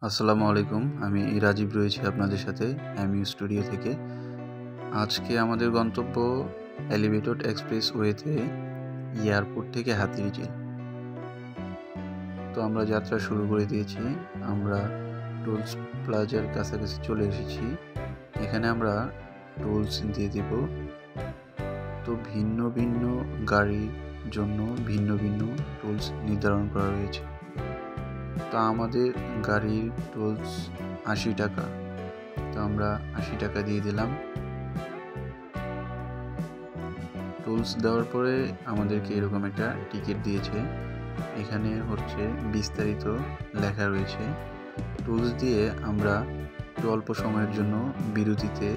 আসসালামু আলাইকুম। আমি রাজীব রয়েছি আপনাদের সাথে এমইউ স্টুডিও থেকে। আজকে আমাদের গন্তব্য এলিভেটেড এক্সপ্রেসওয়েতে এয়ারপোর্ট থেকে হাতিরঝিল। তো আমরা যাত্রা শুরু করে দিয়েছি। আমরা টোলস প্লাজার কাছাকাছি চলে এসেছি। এখানে আমরা টোলস দিয়ে দেব। তো ভিন্ন ভিন্ন গাড়ির জন্য ভিন্ন ভিন্ন টোলস নির্ধারণ করা রয়েছে। তো আমাদের গাড়ির টোলস ৮০ টাকা। তো আমরা ৮০ টাকা দিয়ে দিলাম। টোলস দেওয়ার পরে আমাদেরকে এরকম একটা টিকিট দিয়েছে। এখানে হচ্ছে বিস্তারিত লেখা রয়েছে। টোলস দিয়ে আমরা একটু অল্প সময়ের জন্য বিরতিতে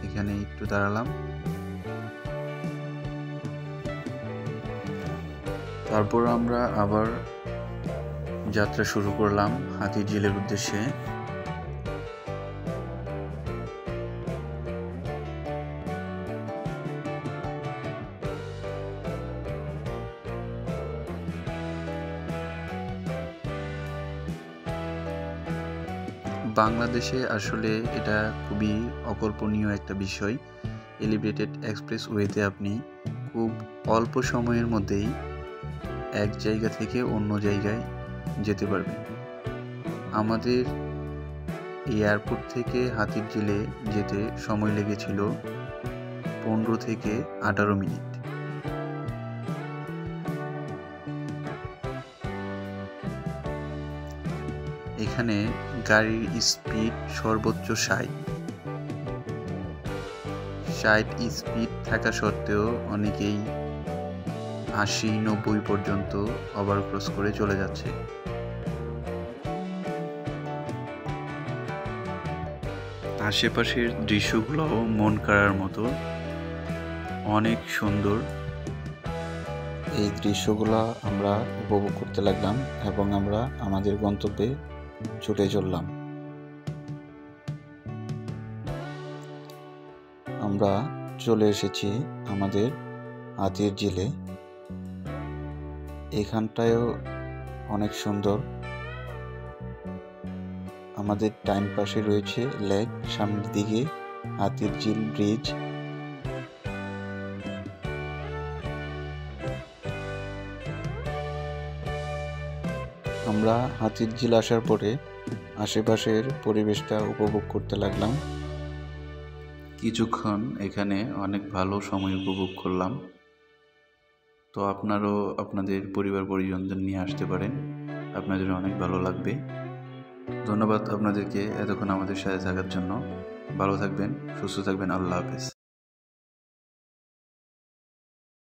এখানে একটু দাঁড়ালাম। তারপর আমরা আবার যাত্রা শুরু করলাম হাতিরঝিলের উদ্দেশ্যে। বাংলাদেশে আসলে এটা খুবই অকল্পনীয় একটা বিষয়। এলিভেটেড এক্সপ্রেসওয়েতে আপনি খুব অল্প সময়ের মধ্যেই এক জায়গা থেকে অন্য জায়গায় যেতে পারবেন। আমাদের এয়ারপোর্ট থেকে হাতিরঝিলে যেতে সময় লেগেছিল ১৫ থেকে ১৮ মিনিট। এখানে গাড়ির স্পিড সর্বোচ্চ ৬০ স্পিড থাকা সত্ত্বেও অনেকেই ৮০-৯০ পর্যন্ত ওভারক্রস করে চলে যাচ্ছে। আশেপাশের দৃশ্যগুলোও মন কাড়ার মতো, অনেক সুন্দর। এই দৃশ্যগুলো আমরা উপভোগ করতে লাগলাম এবং আমরা আমাদের গন্তব্যে ছুটে চললাম। আমরা চলে এসেছি আমাদের হাতিরঝিলে। এখানটায়ও অনেক সুন্দর। আমাদের ডান পাশে রয়েছে লেক, সামনের দিকে হাতিরঝিল ব্রিজ। আমরা হাতিরঝিল আসার পরে আশেপাশের পরিবেশটা উপভোগ করতে লাগলাম। কিছুক্ষণ এখানে অনেক ভালো সময় উপভোগ করলাম। তো আপনারাও আপনাদের পরিবার পরিজনদের নিয়ে আসতে পারেন, আপনাদের অনেক ভালো লাগবে। ধন্যবাদ আপনাদেরকে এতক্ষণ আমাদের সাথে থাকার জন্য। ভালো থাকবেন, সুস্থ থাকবেন। আল্লাহ হাফেজ।